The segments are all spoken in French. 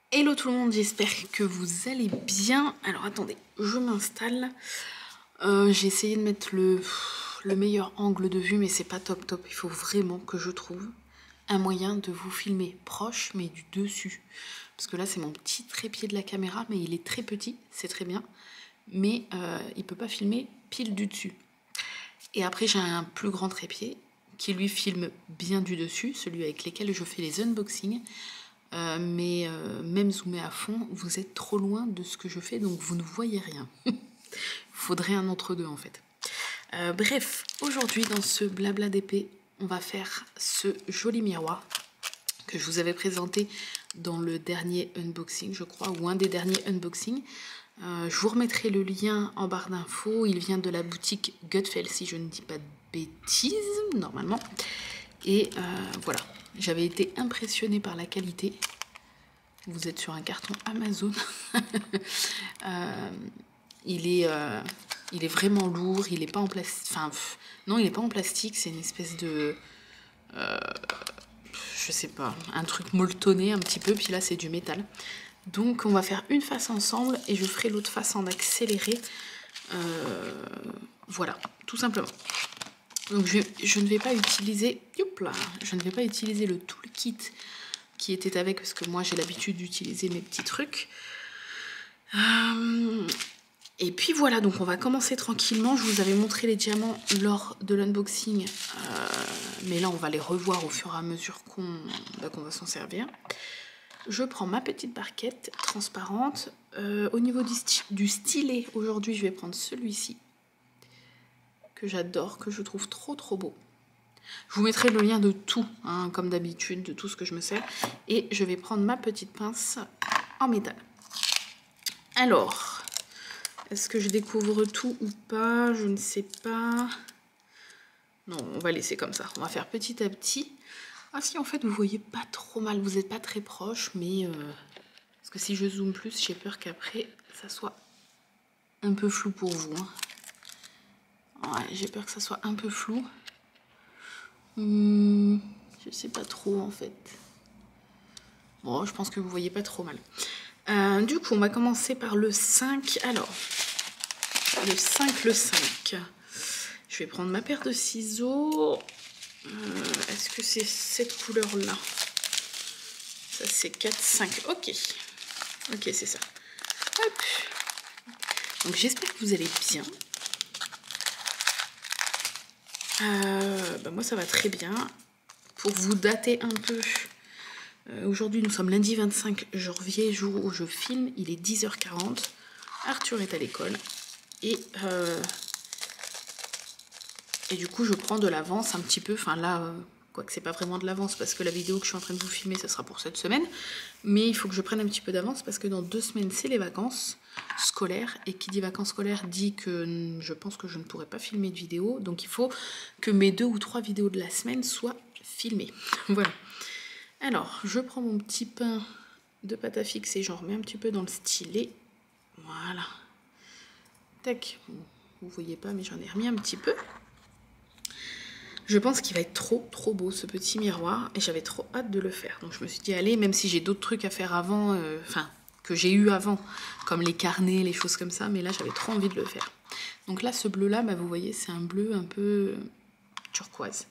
Hello tout le monde, j'espère que vous allez bien. Alors attendez, je m'installe. J'ai essayé de mettre le meilleur angle de vue, mais c'est pas top top. Il faut vraiment que je trouve un moyen de vous filmer proche, mais du dessus. Parce que là, c'est mon petit trépied de la caméra, mais il est très petit, c'est très bien. Mais il peut pas filmer pile du dessus. Et après, j'ai un plus grand trépied qui lui filme bien du dessus, celui avec lequel je fais les unboxings. Mais même zoomé à fond, vous êtes trop loin de ce que je fais, donc vous ne voyez rien. Faudrait un entre-deux en fait. Bref, aujourd'hui dans ce blabla d'épée, on va faire ce joli miroir que je vous avais présenté dans le dernier unboxing, je crois, ou un des derniers unboxings. Je vous remettrai le lien en barre d'infos. Il vient de la boutique Gutfeld, si je ne dis pas de bêtises, normalement. Et voilà, j'avais été impressionnée par la qualité. Vous êtes sur un carton Amazon. Il est vraiment lourd. Il n'est pas en plastique. Enfin, non, il n'est pas en plastique. C'est une espèce de... je sais pas, un truc molletonné un petit peu. Puis là, c'est du métal. Donc, on va faire une face ensemble et je ferai l'autre face en accéléré. Voilà, tout simplement. Donc, je ne vais pas utiliser... je ne vais pas utiliser le toolkit qui était avec, parce que moi j'ai l'habitude d'utiliser mes petits trucs. Et puis voilà, donc on va commencer tranquillement. Je vous avais montré les diamants lors de l'unboxing, mais là on va les revoir au fur et à mesure qu'on va s'en servir. Je prends ma petite barquette transparente. Au niveau du stylet, aujourd'hui je vais prendre celui-ci, que j'adore, que je trouve trop beau. Je vous mettrai le lien de tout, hein, comme d'habitude, de tout ce que je me sers. Et je vais prendre ma petite pince en métal. Alors, est-ce que je découvre tout ou pas? Je ne sais pas. Non, on va laisser comme ça. On va faire petit à petit. Ah si, en fait, vous voyez pas trop mal. Vous n'êtes pas très proche, mais... parce que si je zoome plus, j'ai peur qu'après, ça soit un peu flou pour vous. Hein. Ouais, j'ai peur que ça soit un peu flou. Je sais pas trop en fait. Bon, je pense que vous voyez pas trop mal. Du coup, on va commencer par le 5. Alors, le 5. Je vais prendre ma paire de ciseaux. Est-ce que c'est cette couleur-là? Ça, c'est 4, 5. Ok. Ok, c'est ça. Hop. Donc, j'espère que vous allez bien. Moi ça va très bien. Pour vous dater un peu, aujourd'hui nous sommes lundi 25 janvier, jour où je filme, il est 10h40. Arthur est à l'école et du coup je prends de l'avance un petit peu, enfin là quoique c'est pas vraiment de l'avance parce que la vidéo que je suis en train de vous filmer ça sera pour cette semaine, mais il faut que je prenne un petit peu d'avance parce que dans 2 semaines c'est les vacances scolaires, et qui dit vacances scolaires dit que je pense que je ne pourrai pas filmer de vidéo, donc il faut que mes 2 ou 3 vidéos de la semaine soient filmées. Voilà. Alors je prends mon petit pain de pâte à fixer, j'en remets un petit peu dans le stylet, voilà, tac, vous voyez pas mais j'en ai remis un petit peu. Je pense qu'il va être trop beau ce petit miroir et j'avais trop hâte de le faire. Donc je me suis dit allez, même si j'ai d'autres trucs à faire avant, que j'ai eu avant, comme les carnets, les choses comme ça, mais là j'avais trop envie de le faire. Donc là ce bleu là, vous voyez c'est un bleu un peu turquoise.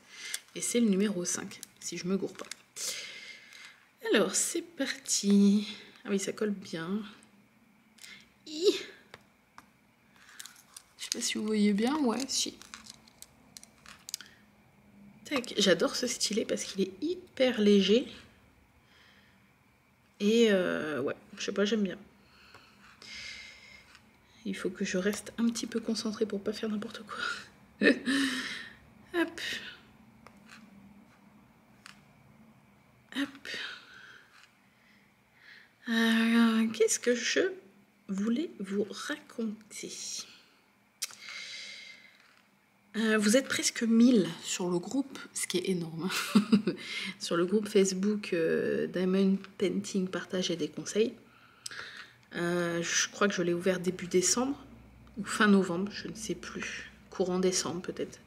Et c'est le numéro 5, si je me gourre pas. Alors c'est parti. Ah oui ça colle bien. Je sais pas si vous voyez bien, ouais si. J'adore ce stylet parce qu'il est hyper léger. Et ouais, je sais pas, j'aime bien. Il faut que je reste un petit peu concentrée pour pas faire n'importe quoi. Hop. Hop. Qu'est-ce que je voulais vous raconter? Vous êtes presque 1000 sur le groupe, ce qui est énorme. Sur le groupe Facebook Diamond Painting, partage et des conseils. Je crois que je l'ai ouvert début décembre ou fin novembre, je ne sais plus. Courant décembre peut-être.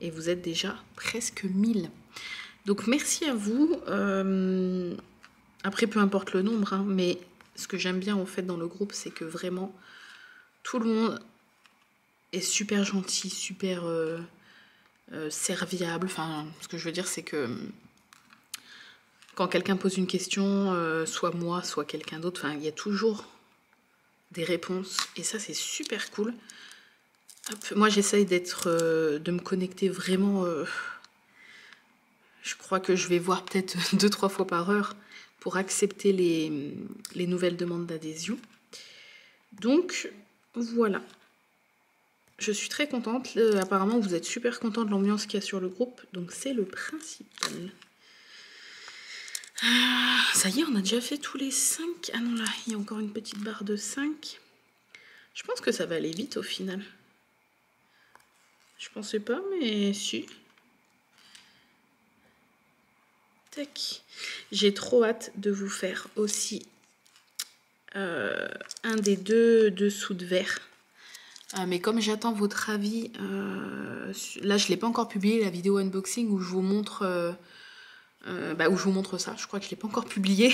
Et vous êtes déjà presque 1000. Donc merci à vous. Après, peu importe le nombre, hein, mais ce que j'aime bien en fait dans le groupe, c'est que vraiment tout le monde est super gentil, super serviable. Enfin, ce que je veux dire, c'est que quand quelqu'un pose une question, soit moi, soit quelqu'un d'autre, enfin, il y a toujours des réponses. Et ça, c'est super cool. Hop, moi, j'essaye de me connecter vraiment. Je crois que je vais voir peut-être 2-3 fois par heure pour accepter les nouvelles demandes d'adhésion. Donc, voilà. Je suis très contente. Apparemment, vous êtes super content de l'ambiance qu'il y a sur le groupe. Donc, c'est le principal. Ça y est, on a déjà fait tous les 5. Ah non, là, il y a encore une petite barre de 5. Je pense que ça va aller vite au final. Je pensais pas, mais si. Tac. J'ai trop hâte de vous faire aussi un des deux dessous de verre. Mais comme j'attends votre avis, là je ne l'ai pas encore publié, la vidéo unboxing où je vous montre, où je vous montre ça. Je crois que je ne l'ai pas encore publié,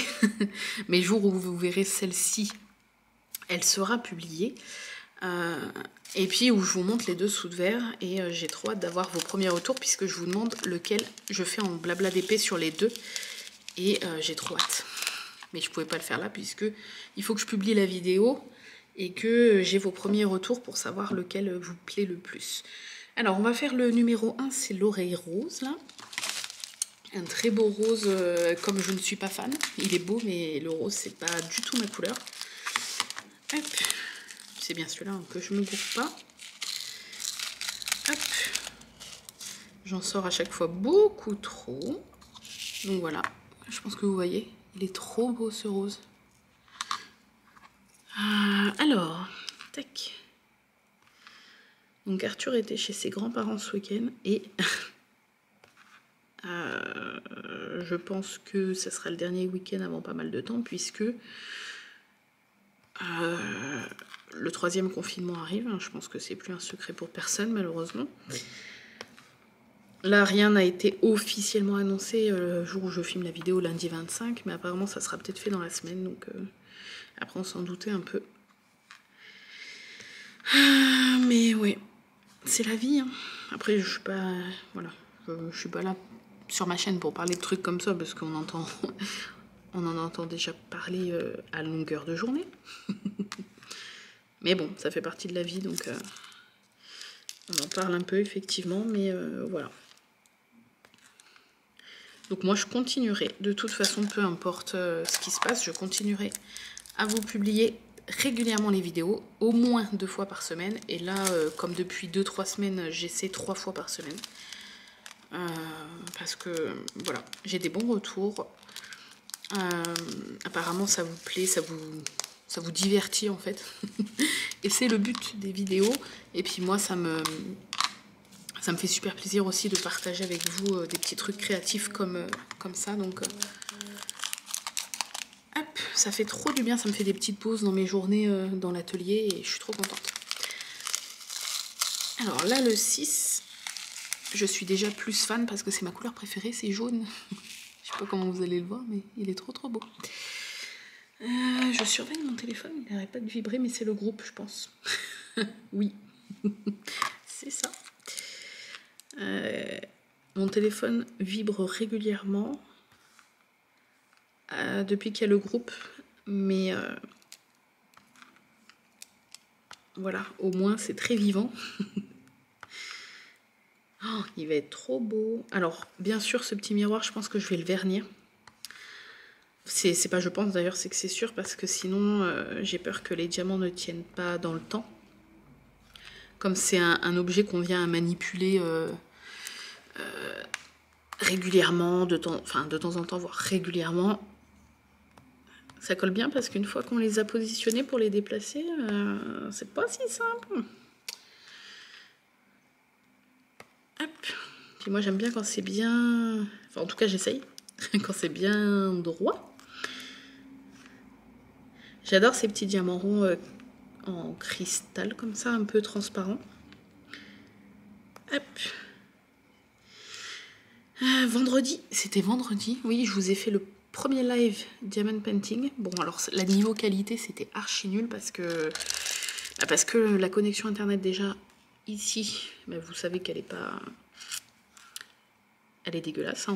mais le jour où vous verrez celle-ci, elle sera publiée. Et puis où je vous montre les dessous de verre, et j'ai trop hâte d'avoir vos premiers retours puisque je vous demande lequel je fais en blabla d'épée sur les deux, et j'ai trop hâte. Mais je ne pouvais pas le faire là puisque il faut que je publie la vidéo et que j'ai vos premiers retours pour savoir lequel vous plaît le plus. Alors on va faire le numéro 1, c'est l'oreille rose là. Un très beau rose, comme je ne suis pas fan. Il est beau mais le rose c'est pas du tout ma couleur. Hop. C'est bien celui-là hein, que je ne me gourre pas. Hop. J'en sors à chaque fois beaucoup trop. Donc voilà, je pense que vous voyez, il est trop beau ce rose. Alors, tac. Donc Arthur était chez ses grands-parents ce week-end et je pense que ça sera le dernier week-end avant pas mal de temps puisque le 3e confinement arrive. Je pense que c'est plus un secret pour personne malheureusement. Oui. Là, rien n'a été officiellement annoncé le jour où je filme la vidéo, lundi 25, mais apparemment ça sera peut-être fait dans la semaine, donc après on s'en doutait un peu. Mais ouais, c'est la vie. Hein. Après, je suis pas, voilà, je suis pas là sur ma chaîne pour parler de trucs comme ça parce qu'on entend, on en entend déjà parler à longueur de journée. Mais bon, ça fait partie de la vie, donc on en parle un peu effectivement, mais voilà. Donc moi, je continuerai. De toute façon, peu importe ce qui se passe, je continuerai à vous publier régulièrement les vidéos, au moins 2 fois par semaine. Et là, comme depuis 2-3 semaines, j'essaie 3 fois par semaine. Parce que, voilà, j'ai des bons retours. Apparemment, ça vous plaît, ça vous divertit, en fait. Et c'est le but des vidéos. Et puis moi, ça me fait super plaisir aussi de partager avec vous des petits trucs créatifs comme ça. Donc, hop, ça fait trop du bien. Ça me fait des petites pauses dans mes journées dans l'atelier et je suis trop contente. Alors là, le 6, je suis déjà plus fan parce que c'est ma couleur préférée, c'est jaune. Je sais pas comment vous allez le voir, mais il est trop trop beau. Je surveille mon téléphone, il n'arrête pas de vibrer, mais c'est le groupe, je pense. Oui, c'est ça. Mon téléphone vibre régulièrement depuis qu'il y a le groupe, mais voilà, au moins c'est très vivant. Oh, il va être trop beau. Alors, bien sûr, ce petit miroir, je pense que je vais le vernir. C'est pas je pense d'ailleurs, c'est que c'est sûr, parce que sinon, j'ai peur que les diamants ne tiennent pas dans le temps. Comme c'est un objet qu'on vient à manipuler régulièrement, de temps en temps, voire régulièrement, ça colle bien parce qu'une fois qu'on les a positionnés pour les déplacer, c'est pas si simple. Hop. Puis moi j'aime bien quand c'est bien... Enfin en tout cas j'essaye. Quand c'est bien droit. J'adore ces petits diamants ronds en cristal comme ça, un peu transparent. Hop. Vendredi, c'était vendredi, oui, je vous ai fait le premier live Diamond Painting. Bon, alors la niveau qualité c'était archi nul parce que la connexion internet déjà ici, bah, vous savez qu'elle est pas, elle est dégueulasse, hein,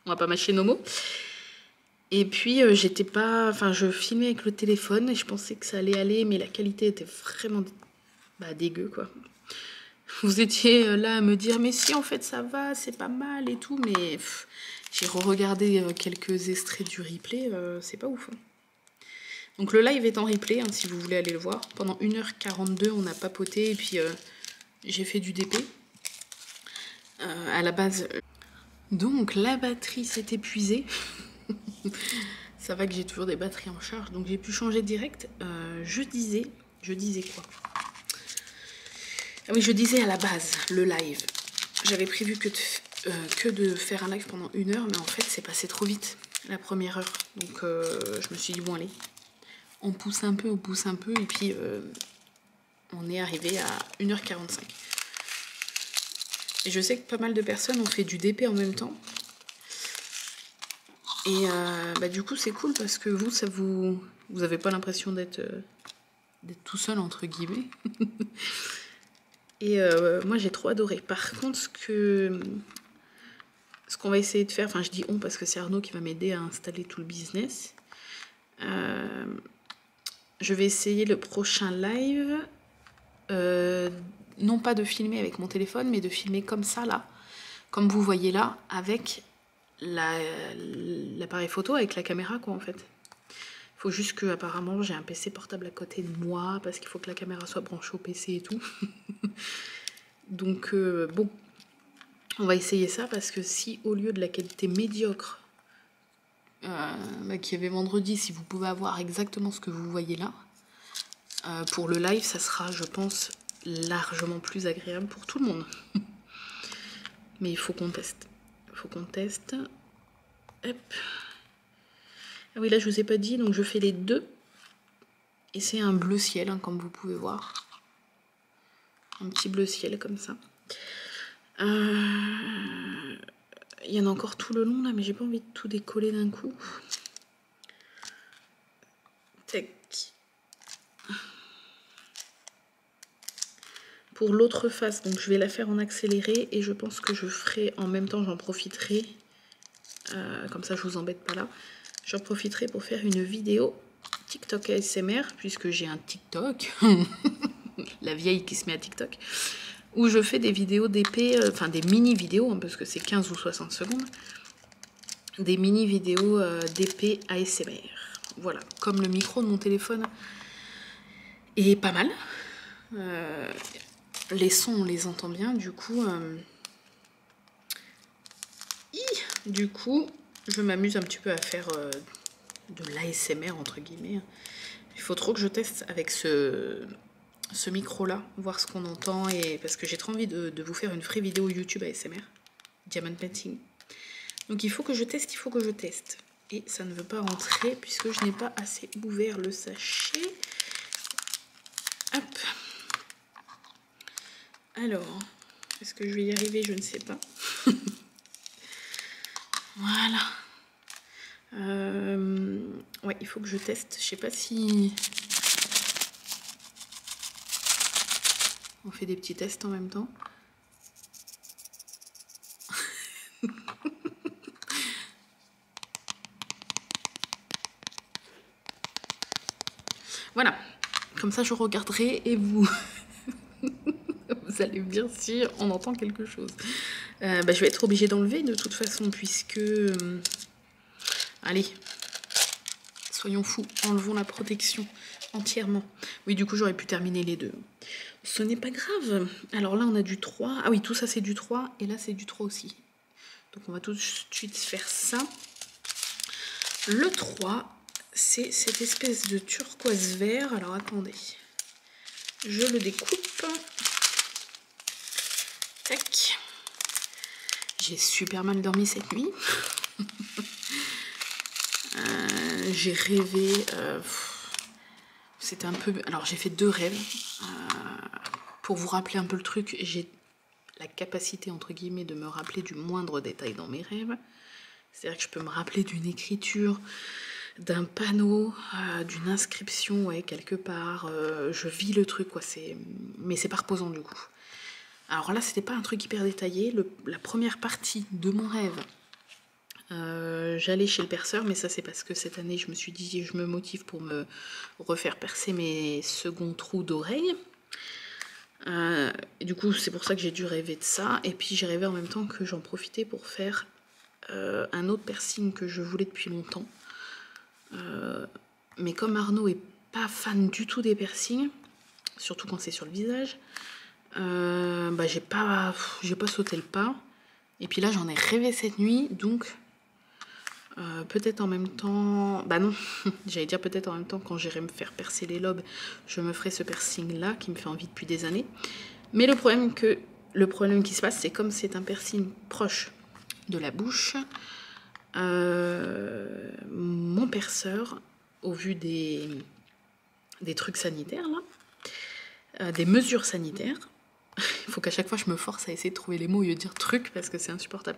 on va pas mâcher nos mots. Et puis j'étais pas, enfin je filmais avec le téléphone et je pensais que ça allait aller, mais la qualité était vraiment dégueu quoi. Vous étiez là à me dire mais si en fait ça va, c'est pas mal et tout, mais j'ai re-regardé quelques extraits du replay, c'est pas ouf. Hein. Donc le live est en replay, hein, si vous voulez aller le voir. Pendant 1h42 on a papoté et puis j'ai fait du DP. À la base. Donc la batterie s'est épuisée. Ça va que j'ai toujours des batteries en charge, donc j'ai pu changer direct. Je disais quoi? Ah oui, je disais à la base, le live. J'avais prévu que de faire un live pendant 1 heure, mais en fait, c'est passé trop vite, la première heure. Donc, je me suis dit, bon, allez, on pousse un peu, et puis on est arrivé à 1h45. Et je sais que pas mal de personnes ont fait du DP en même temps. Et du coup, c'est cool parce que vous avez pas l'impression d'être tout seul, entre guillemets. Et moi j'ai trop adoré. Par contre, ce qu'on va essayer de faire, enfin je dis on parce que c'est Arnaud qui va m'aider à installer tout le business. Je vais essayer le prochain live, non pas de filmer avec mon téléphone, mais de filmer comme ça là, comme vous voyez là, avec l'appareil photo, avec la caméra quoi en fait. Il faut juste que apparemment j'ai un PC portable à côté de moi parce qu'il faut que la caméra soit branchée au PC et tout. Donc bon, on va essayer ça parce que si au lieu de la qualité médiocre qu'il y avait vendredi, si vous pouvez avoir exactement ce que vous voyez là, pour le live, ça sera, je pense, largement plus agréable pour tout le monde. Mais il faut qu'on teste. Hop. Ah oui, là, je vous ai pas dit, donc je fais les deux. Et c'est un bleu ciel, hein, comme vous pouvez voir. Un petit bleu ciel, comme ça. Il y en a encore tout le long, là, mais j'ai pas envie de tout décoller d'un coup. Tac. Pour l'autre face, donc je vais la faire en accéléré. Et je pense que je ferai, en même temps, j'en profiterai. Comme ça, je vous embête pas là. J'en profiterai pour faire une vidéo TikTok ASMR, puisque j'ai un TikTok, la vieille qui se met à TikTok, où je fais des vidéos d'épée, enfin des mini-vidéos, hein, parce que c'est 15 ou 60 secondes, des mini-vidéos d'épée ASMR. Voilà, comme le micro de mon téléphone est pas mal. Les sons, on les entend bien, du coup... je m'amuse un petit peu à faire de l'ASMR, entre guillemets. Il faut trop que je teste avec ce micro-là, voir ce qu'on entend, et parce que j'ai trop envie de vous faire une vraie vidéo YouTube ASMR, Diamond Painting. Donc il faut que je teste, Et ça ne veut pas rentrer puisque je n'ai pas assez ouvert le sachet. Hop. Alors, est-ce que je vais y arriver? Je ne sais pas. Voilà. Ouais, il faut que je teste. Je sais pas si... On fait des petits tests en même temps. Voilà. Comme ça, je regarderai et vous... vous allez me dire si on entend quelque chose. Je vais être obligée d'enlever de toute façon puisque... Allez. Soyons fous. Enlevons la protection entièrement. Oui, du coup, j'aurais pu terminer les deux. Ce n'est pas grave. Alors là, on a du 3. Ah oui, tout ça, c'est du 3. Et là, c'est du 3 aussi. Donc, on va tout de suite faire ça. Le 3, c'est cette espèce de turquoise vert. Alors, attendez. Je le découpe. Tac. J'ai super mal dormi cette nuit. J'ai rêvé... C'était un peu... Alors, j'ai fait 2 rêves. Pour vous rappeler un peu le truc, j'ai la capacité, entre guillemets, de me rappeler du moindre détail dans mes rêves. C'est-à-dire que je peux me rappeler d'une écriture, d'un panneau, d'une inscription, ouais, quelque part. Je vis le truc, quoi. Mais c'est pas reposant, du coup. Alors là, c'était pas un truc hyper détaillé. La première partie de mon rêve, j'allais chez le perceur, mais ça c'est parce que cette année je me suis dit je me motive pour me refaire percer mes seconds trous d'oreille. Du coup c'est pour ça que j'ai dû rêver de ça. Et puis j'ai rêvé en même temps que j'en profitais pour faire un autre piercing que je voulais depuis longtemps. Mais comme Arnaud est pas fan du tout des piercings, surtout quand c'est sur le visage, j'ai pas sauté le pas. Et puis là j'en ai rêvé cette nuit, donc peut-être en même temps, bah non, j'allais dire peut-être en même temps quand j'irai me faire percer les lobes, je me ferai ce piercing là qui me fait envie depuis des années. Mais le problème qui se passe, c'est comme c'est un piercing proche de la bouche, mon perceur, au vu des trucs sanitaires là, des mesures sanitaires, il faut qu'à chaque fois je me force à essayer de trouver les mots au lieu de dire truc parce que c'est insupportable.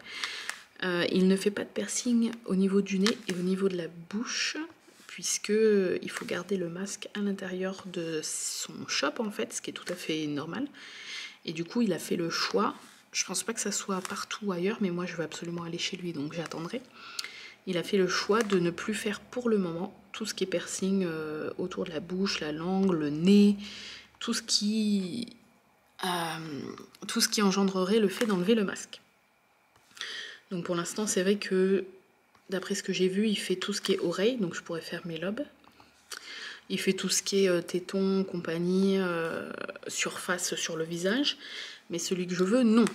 Il ne fait pas de piercing au niveau du nez et au niveau de la bouche, puisque il faut garder le masque à l'intérieur de son shop en fait, ce qui est tout à fait normal. Et du coup il a fait le choix, je pense pas que ça soit partout ailleurs, mais moi je veux absolument aller chez lui, donc j'attendrai. Il a fait le choix de ne plus faire pour le moment tout ce qui est piercing autour de la bouche, la langue, le nez, tout ce qui engendrerait le fait d'enlever le masque. Donc pour l'instant, c'est vrai que, d'après ce que j'ai vu, il fait tout ce qui est oreille, donc je pourrais faire mes lobes. Il fait tout ce qui est téton, compagnie, surface sur le visage. Mais celui que je veux, non.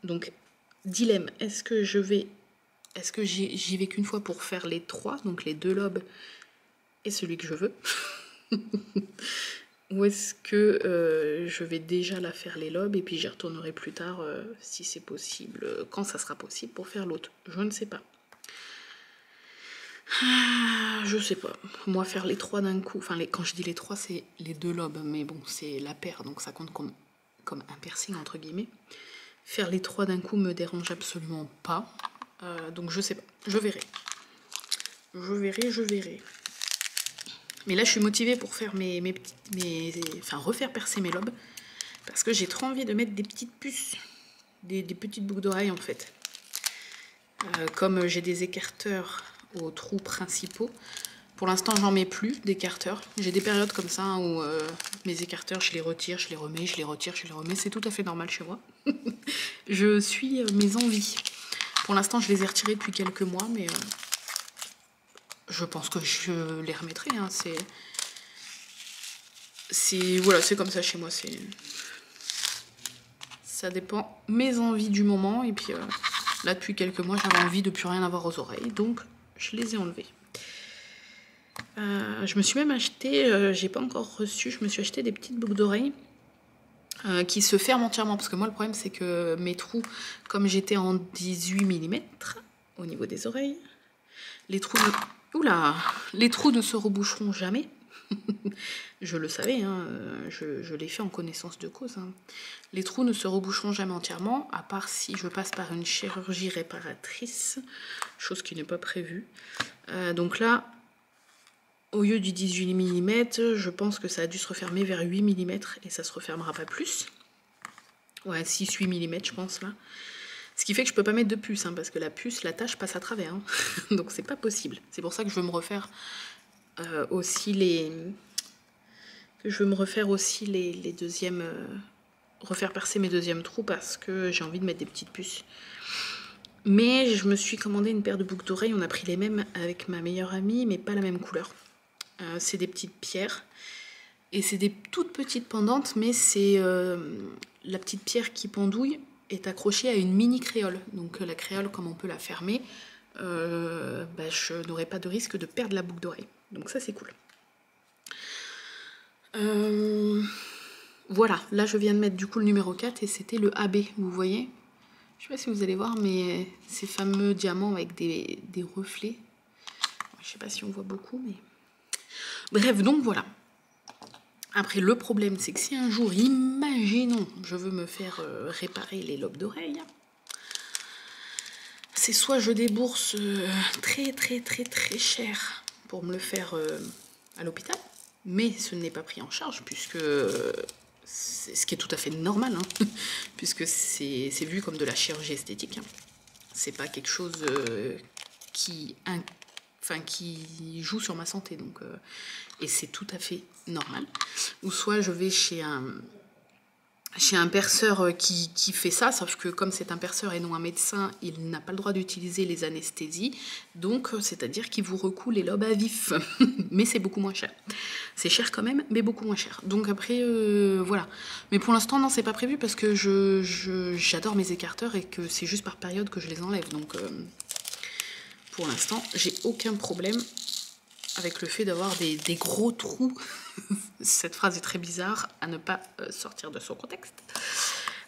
Donc, dilemme, est-ce que j'y vais qu'une fois pour faire les 3, donc les 2 lobes et celui que je veux? Ou est-ce que je vais déjà la faire les lobes et puis j'y retournerai plus tard si c'est possible, quand ça sera possible pour faire l'autre? Je ne sais pas. Je sais pas. Moi faire les 3 d'un coup, enfin quand je dis les 3 c'est les 2 lobes, mais bon c'est la paire donc ça compte comme un piercing entre guillemets. Faire les 3 d'un coup me dérange absolument pas. Donc je sais pas. Je verrai. Je verrai. Mais là, je suis motivée pour faire refaire percer mes lobes. Parce que j'ai trop envie de mettre des petites puces. Des petites boucles d'oreilles, en fait. Comme j'ai des écarteurs aux trous principaux. Pour l'instant, j'en mets plus d'écarteurs. J'ai des périodes comme ça où mes écarteurs, je les retire, je les remets, je les retire, je les remets. C'est tout à fait normal chez moi. Je suis mes envies. Pour l'instant, je les ai retirés depuis quelques mois, mais... je pense que je les remettrai. Hein. Voilà, c'est comme ça chez moi. Ça dépend mes envies du moment. Et puis là, depuis quelques mois, j'avais envie de plus rien avoir aux oreilles. Donc, je les ai enlevés. Je me suis même acheté, j'ai pas encore reçu, je me suis acheté des petites boucles d'oreilles qui se ferment entièrement. Parce que moi, le problème, c'est que mes trous, comme j'étais en 18 mm au niveau des oreilles, les trous... Oula, les trous ne se reboucheront jamais. Je le savais, hein, je l'ai fait en connaissance de cause. Hein. Les trous ne se reboucheront jamais entièrement, à part si je passe par une chirurgie réparatrice, chose qui n'est pas prévue. Donc là, au lieu du 18 mm, je pense que ça a dû se refermer vers 8 mm et ça se refermera pas plus. Ouais, 6-8 mm, je pense, là. Ce qui fait que je peux pas mettre de puce, hein, parce que la puce, la tâche passe à travers. Hein. Donc c'est pas possible. C'est pour ça que je veux me refaire aussi les deuxièmes... refaire percer mes deuxièmes trous parce que j'ai envie de mettre des petites puces. Mais je me suis commandé une paire de boucles d'oreilles. On a pris les mêmes avec ma meilleure amie, mais pas la même couleur. C'est des petites pierres. Et c'est des toutes petites pendantes, mais c'est la petite pierre qui pendouille est accrochée à une mini créole. Donc la créole, comme on peut la fermer, je n'aurai pas de risque de perdre la boucle d'oreille. Donc ça, c'est cool. Voilà, là je viens de mettre du coup le numéro 4 et c'était le AB, vous voyez? Je sais pas si vous allez voir, mais ces fameux diamants avec des reflets. Je sais pas si on voit beaucoup, mais... Bref, donc voilà. Après, le problème, c'est que si un jour, imaginons, je veux me faire réparer les lobes d'oreille, c'est soit je débourse très très très très cher pour me le faire à l'hôpital, mais ce n'est pas pris en charge puisque c'est ce qui est tout à fait normal, hein, puisque c'est vu comme de la chirurgie esthétique. Hein. C'est pas quelque chose qui joue sur ma santé, donc et c'est tout à fait normal. Ou soit je vais chez un perceur qui fait ça, sauf que comme c'est un perceur et non un médecin, il n'a pas le droit d'utiliser les anesthésies, donc c'est-à-dire qu'il vous recoue les lobes à vif, mais c'est beaucoup moins cher. C'est cher quand même, mais beaucoup moins cher. Donc après, voilà. Mais pour l'instant, non, c'est pas prévu parce que j'adore mes écarteurs et que c'est juste par période que je les enlève. Donc pour l'instant, j'ai aucun problème avec le fait d'avoir des gros trous. Cette phrase est très bizarre à ne pas sortir de son contexte.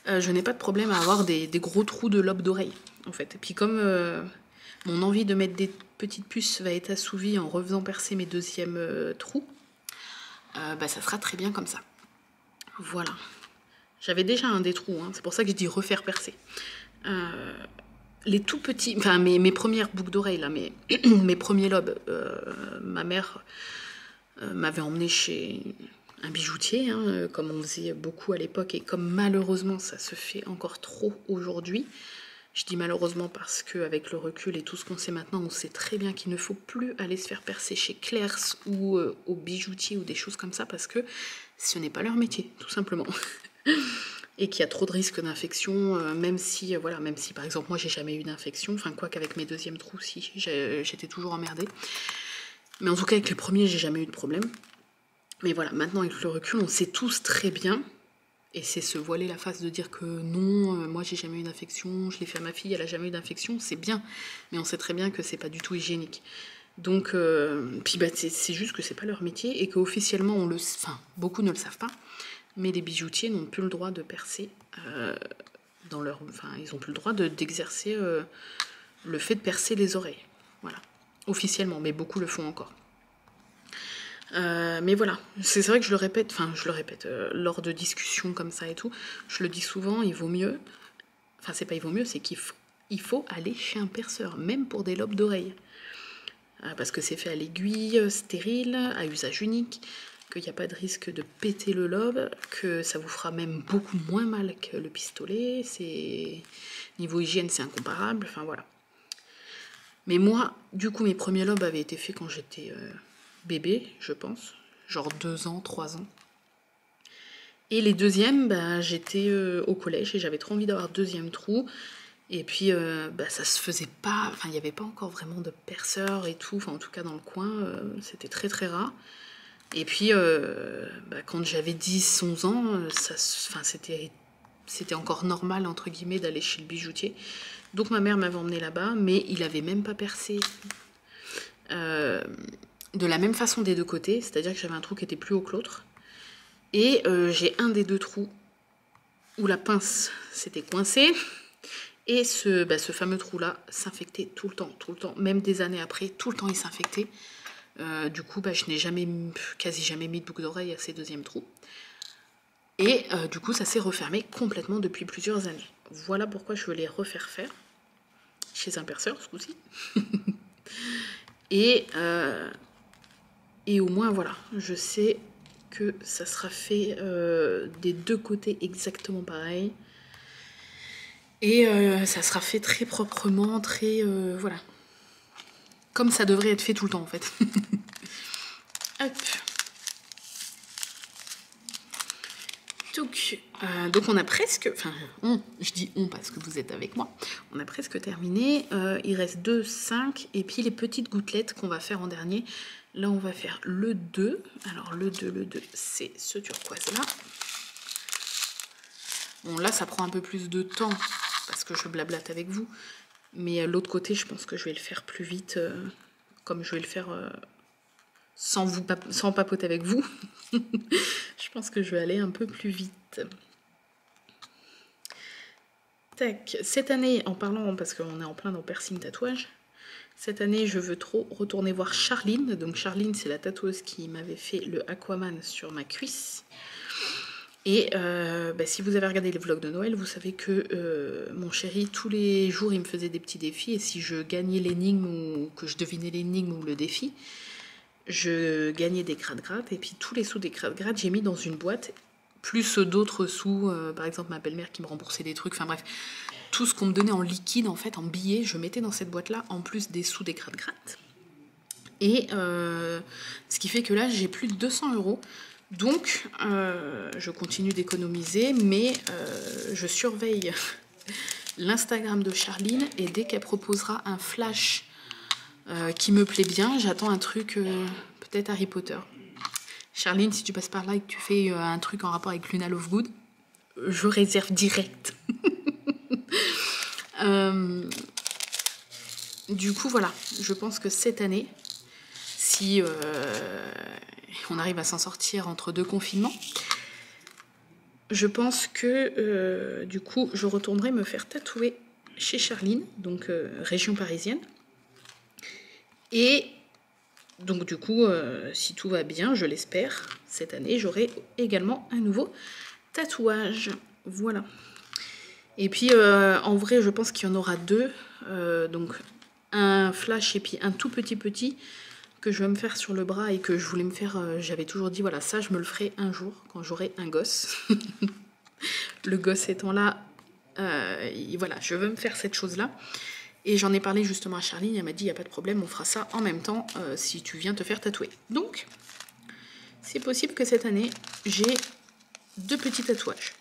Je n'ai pas de problème à avoir des gros trous de lobe d'oreille, en fait. Et puis comme mon envie de mettre des petites puces va être assouvie en refaisant percer mes deuxièmes trous, bah, ça sera très bien comme ça. Voilà. J'avais déjà un des trous, hein, c'est pour ça que je dis refaire percer. Les tout petits, enfin mes premières boucles d'oreilles, là, mes premiers lobes, ma mère m'avait emmené chez un bijoutier, hein, comme on faisait beaucoup à l'époque et comme malheureusement ça se fait encore trop aujourd'hui. Je dis malheureusement parce qu'avec le recul et tout ce qu'on sait maintenant, on sait très bien qu'il ne faut plus aller se faire percer chez Claire's ou au bijoutier ou des choses comme ça parce que ce n'est pas leur métier, tout simplement. Et qu'il y a trop de risques d'infection, même si par exemple moi j'ai jamais eu d'infection, enfin quoi qu'avec mes deuxièmes trous si, j'étais toujours emmerdée. Mais en tout cas avec les premiers j'ai jamais eu de problème. Mais voilà, maintenant avec le recul on sait tous très bien, et c'est se voiler la face de dire que non, moi j'ai jamais eu d'infection, je l'ai fait à ma fille, elle a jamais eu d'infection, c'est bien, mais on sait très bien que c'est pas du tout hygiénique. Donc, puis bah, c'est juste que c'est pas leur métier et qu'officiellement beaucoup ne le savent pas, mais les bijoutiers n'ont plus le droit de percer ils ont plus le droit d'exercer le fait de percer les oreilles. Voilà, officiellement, mais beaucoup le font encore. Mais voilà, c'est vrai que je le répète, lors de discussions comme ça et tout, je le dis souvent, il vaut mieux, c'est pas il vaut mieux, c'est qu'il faut aller chez un perceur, même pour des lobes d'oreilles. Parce que c'est fait à l'aiguille, stérile, à usage unique, qu'il n'y a pas de risque de péter le lobe, que ça vous fera même beaucoup moins mal que le pistolet, niveau hygiène c'est incomparable, enfin voilà. Mais moi, du coup, mes premiers lobes avaient été faits quand j'étais bébé, je pense, genre 2 ans, 3 ans. Et les deuxièmes, bah, j'étais au collège et j'avais trop envie d'avoir deuxième trou. Et puis, ça se faisait pas, il n'y avait pas encore vraiment de perceurs et tout, en tout cas dans le coin, c'était très très rare. Et puis, quand j'avais 10-11 ans, c'était encore normal, entre guillemets, d'aller chez le bijoutier. Donc ma mère m'avait emmenée là-bas, mais il avait même pas percé de la même façon des deux côtés, c'est-à-dire que j'avais un trou qui était plus haut que l'autre. Et j'ai un des deux trous où la pince s'était coincée, et ce fameux trou-là s'infectait tout le temps, même des années après, tout le temps il s'infectait. Du coup, je n'ai quasi jamais mis de boucle d'oreille à ces deuxièmes trous. Et du coup, ça s'est refermé complètement depuis plusieurs années. Voilà pourquoi je veux les refaire faire chez un perceur, ce coup-ci. Et au moins, voilà, je sais que ça sera fait des deux côtés exactement pareil. Et ça sera fait très proprement, très... voilà. Comme ça devrait être fait tout le temps, en fait. Hop. Donc on a presque... je dis on parce que vous êtes avec moi. On a presque terminé. Il reste 2, 5. Et puis les petites gouttelettes qu'on va faire en dernier. Là, on va faire le 2. Alors, le 2, c'est ce turquoise-là. Bon, là, ça prend un peu plus de temps parce que je blablate avec vous. Mais l'autre côté, je pense que je vais le faire plus vite, comme je vais le faire sans papoter avec vous. Je pense que je vais aller un peu plus vite. Tac. Cette année, en parlant, parce qu'on est en plein dans piercing tatouage, cette année, je veux trop retourner voir Charline. Donc Charline, c'est la tatoueuse qui m'avait fait le Aquaman sur ma cuisse. Et si vous avez regardé les vlogs de Noël, vous savez que mon chéri, tous les jours, il me faisait des petits défis. Et si je gagnais l'énigme ou que je devinais l'énigme ou le défi, je gagnais des gratte-gratte. Et puis tous les sous des gratte-gratte, j'ai mis dans une boîte, plus d'autres sous, par exemple ma belle-mère qui me remboursait des trucs. Enfin bref, tout ce qu'on me donnait en liquide, en fait, en billets, je mettais dans cette boîte-là, en plus des sous des gratte-gratte. Et ce qui fait que là, j'ai plus de 200 €. Donc, je continue d'économiser, mais je surveille l'Instagram de Charline et dès qu'elle proposera un flash qui me plaît bien, j'attends un truc, peut-être Harry Potter. Charline, si tu passes par là et que tu fais un truc en rapport avec Luna Lovegood, je réserve direct. Du coup, voilà, je pense que cette année, si on arrive à s'en sortir entre 2 confinements, je pense que du coup je retournerai me faire tatouer chez Charline, donc région parisienne. Et donc du coup, si tout va bien, je l'espère, cette année j'aurai également un nouveau tatouage. Voilà. Et puis en vrai je pense qu'il y en aura 2, donc un flash et puis un tout petit que je vais me faire sur le bras et que je voulais me faire, j'avais toujours dit, voilà, ça je me le ferai un jour quand j'aurai un gosse. Le gosse étant là, voilà, je veux me faire cette chose-là. Et j'en ai parlé justement à Charline, elle m'a dit, il n'y a pas de problème, on fera ça en même temps si tu viens te faire tatouer. Donc, c'est possible que cette année, j'ai 2 petits tatouages.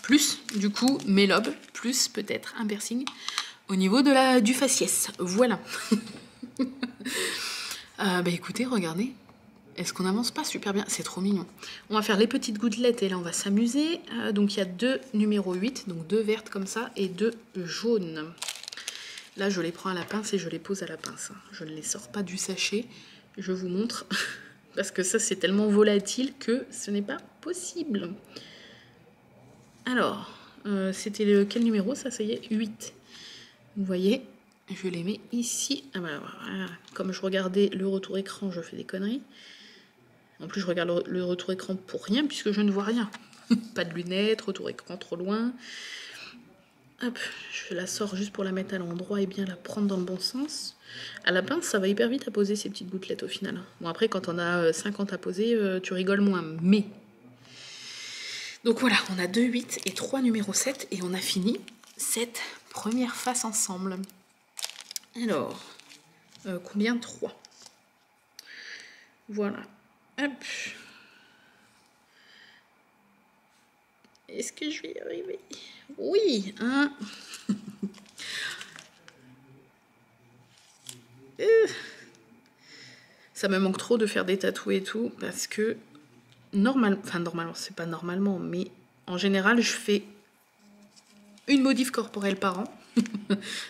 Plus, du coup, mes lobes, plus peut-être un piercing au niveau de du faciès. Voilà. Écoutez, regardez. Est-ce qu'on n'avance pas super bien? C'est trop mignon. On va faire les petites gouttelettes et là on va s'amuser. Donc il y a 2 numéro 8, donc 2 vertes comme ça et 2 jaunes. Là je les prends à la pince et je les pose à la pince. Je ne les sors pas du sachet. Je vous montre. Parce que ça c'est tellement volatile que ce n'est pas possible. Alors, c'était quel numéro ça? Ça y est, 8. Vous voyez? Je les mets ici. Ah bah, voilà. Comme je regardais le retour écran, je fais des conneries. En plus, je regarde le retour écran pour rien, puisque je ne vois rien. Pas de lunettes, retour écran trop loin. Hop, je la sors juste pour la mettre à l'endroit et bien la prendre dans le bon sens. À la pince, ça va hyper vite à poser ces petites gouttelettes au final. Bon, après, quand on a 50 à poser, tu rigoles moins. Mais... donc voilà, on a 2 8 et 3 numéro 7 et on a fini cette première face ensemble. Alors, combien? 3. Voilà. Hop. Est-ce que je vais y arriver? Oui, hein. Ça me manque trop de faire des tatous et tout, parce que normalement, c'est pas normalement, mais en général, je fais une modif corporelle par an.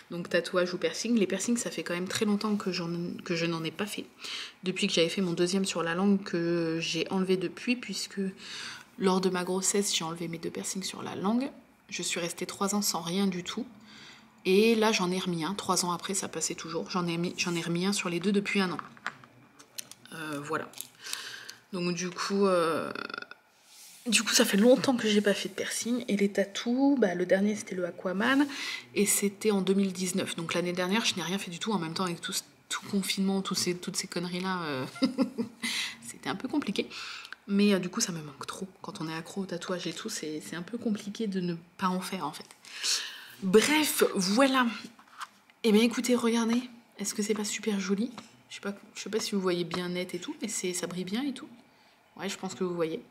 Donc tatouage ou piercing. Les piercings, ça fait quand même très longtemps que je n'en ai pas fait. Depuis que j'avais fait mon 2e sur la langue, que j'ai enlevé depuis, puisque lors de ma grossesse, j'ai enlevé mes 2 piercings sur la langue. Je suis restée 3 ans sans rien du tout. Et là, j'en ai remis un. 3 ans après, ça passait toujours. J'en ai remis un sur les 2 depuis 1 an. Voilà. Donc du coup, ça fait longtemps que j'ai pas fait de piercing. Et les tatous, le dernier c'était le Aquaman et c'était en 2019. Donc l'année dernière, je n'ai rien fait du tout. En même temps, avec tout confinement, toutes ces conneries là, c'était un peu compliqué. Mais du coup, ça me manque trop. Quand on est accro au tatouage et tout, c'est un peu compliqué de ne pas en faire en fait. Bref, voilà. Et bien écoutez, regardez. Est-ce que c'est pas super joli? Je sais pas si vous voyez bien net et tout, mais ça brille bien et tout. Ouais, je pense que vous voyez.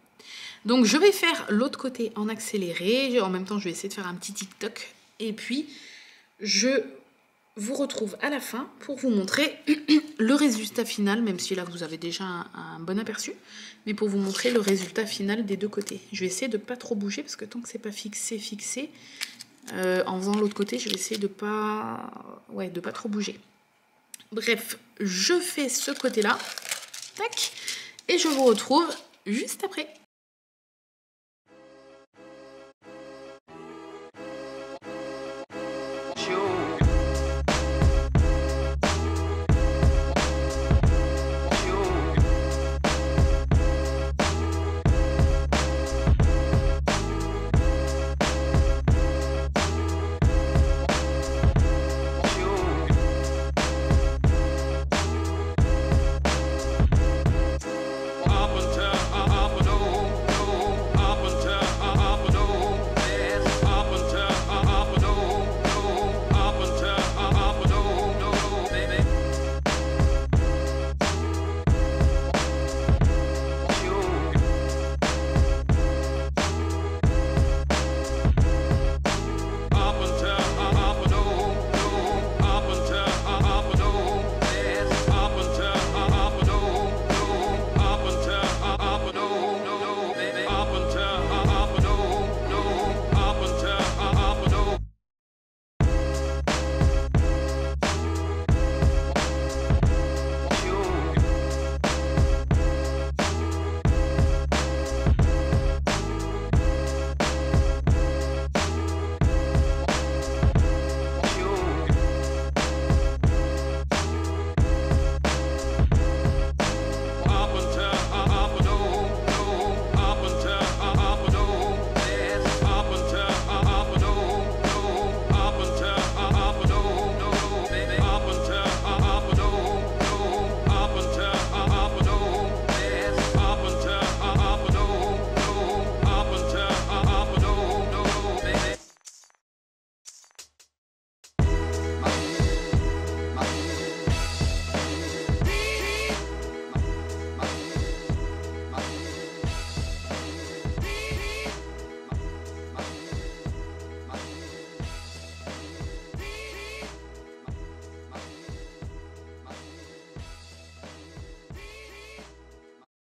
Donc je vais faire l'autre côté en accéléré. En même temps, je vais essayer de faire un petit TikTok. Et puis, je vous retrouve à la fin pour vous montrer le résultat final, même si là, vous avez déjà un bon aperçu. Mais pour vous montrer le résultat final des 2 côtés. Je vais essayer de pas trop bouger, parce que tant que c'est pas fixé, en faisant l'autre côté, je vais essayer de pas trop bouger. Bref, je fais ce côté-là. Tac. Et je vous retrouve juste après.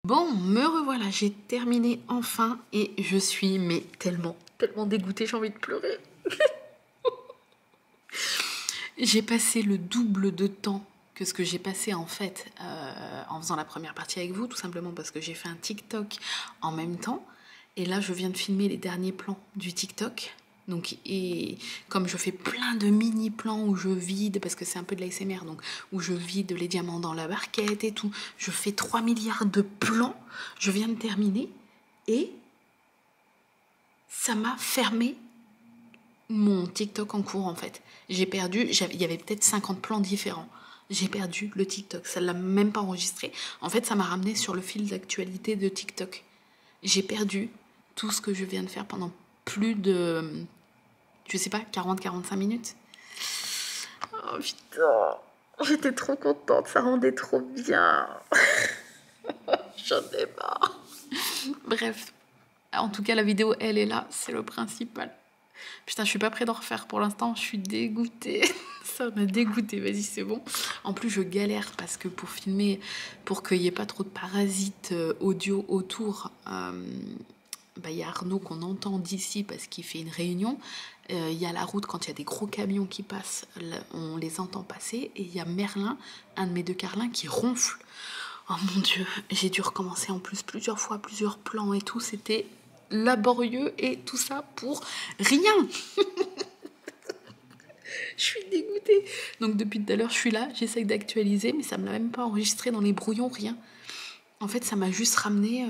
Bon, me revoilà, j'ai terminé enfin et je suis mais tellement dégoûtée, j'ai envie de pleurer. J'ai passé le double de temps que ce que j'ai passé en fait en faisant la première partie avec vous, tout simplement parce que j'ai fait un TikTok en même temps. Et là, je viens de filmer les derniers plans du TikTok. Donc, et comme je fais plein de mini plans où je vide, parce que c'est un peu de l'ASMR, donc où je vide les diamants dans la barquette et tout, je fais 3 milliards de plans, je viens de terminer et ça m'a fermé mon TikTok en cours en fait. J'ai perdu, il y avait peut-être 50 plans différents. J'ai perdu le TikTok, ça l'a même pas enregistré. En fait, ça m'a ramené sur le fil d'actualité de TikTok. J'ai perdu tout ce que je viens de faire pendant plus de, je sais pas, 40-45 minutes. Oh putain, j'étais trop contente, ça rendait trop bien. J'en ai marre. Bref, en tout cas, la vidéo, elle est là, c'est le principal. Putain, je suis pas prête d'en refaire pour l'instant, je suis dégoûtée. Ça m'a dégoûtée, vas-y, c'est bon. En plus, je galère parce que pour filmer, pour qu'il n'y ait pas trop de parasites audio autour, y a Arnaud qu'on entend d'ici parce qu'il fait une réunion. Il y a la route, quand il y a des gros camions qui passent, on les entend passer. Et il y a Merlin, un de mes 2 carlins, qui ronfle. Oh mon Dieu, j'ai dû recommencer en plus plusieurs fois, plusieurs plans et tout. C'était laborieux et tout ça pour rien. Je suis dégoûtée. Donc depuis tout à l'heure, je suis là, j'essaye d'actualiser, mais ça me l'a même pas enregistré dans les brouillons, rien. En fait, ça m'a juste ramené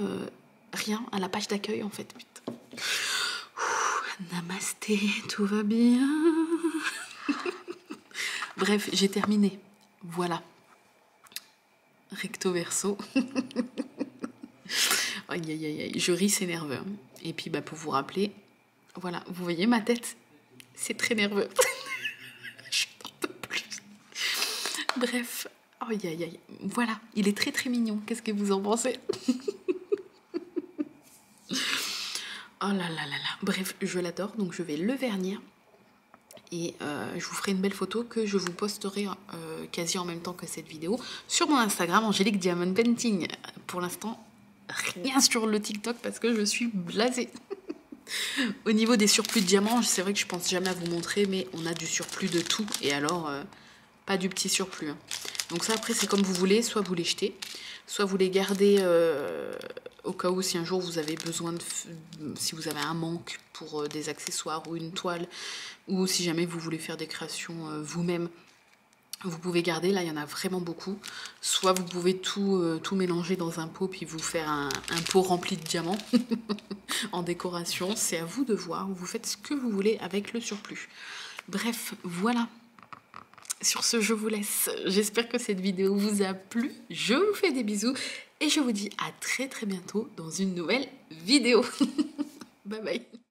rien à la page d'accueil, en fait. Putain. Namasté, tout va bien. Bref, j'ai terminé. Voilà. Recto verso. Aïe, aïe, aïe, aïe. Je ris, c'est nerveux. Et puis, pour vous rappeler, voilà, vous voyez ma tête, c'est très nerveux. Je n'en peux plus. Bref, aïe, aïe, aïe. Voilà, il est très très mignon. Qu'est-ce que vous en pensez? Oh là là là là. Bref, je l'adore, donc je vais le vernir. Et je vous ferai une belle photo que je vous posterai quasi en même temps que cette vidéo sur mon Instagram, Angélique Diamond Painting. Pour l'instant, rien sur le TikTok parce que je suis blasée. Au niveau des surplus de diamants, c'est vrai que je pense jamais à vous montrer, mais on a du surplus de tout. Et alors, pas du petit surplus. Hein. Donc ça, après, c'est comme vous voulez. Soit vous les jetez, soit vous les gardez au cas où si un jour vous avez besoin de... Si vous avez un manque pour des accessoires ou une toile, ou si jamais vous voulez faire des créations vous-même, vous pouvez garder. Là, il y en a vraiment beaucoup. Soit vous pouvez tout mélanger dans un pot, puis vous faire un pot rempli de diamants en décoration. C'est à vous de voir. Vous faites ce que vous voulez avec le surplus. Bref, voilà. Sur ce, je vous laisse. J'espère que cette vidéo vous a plu. Je vous fais des bisous et je vous dis à très très bientôt dans une nouvelle vidéo. Bye bye.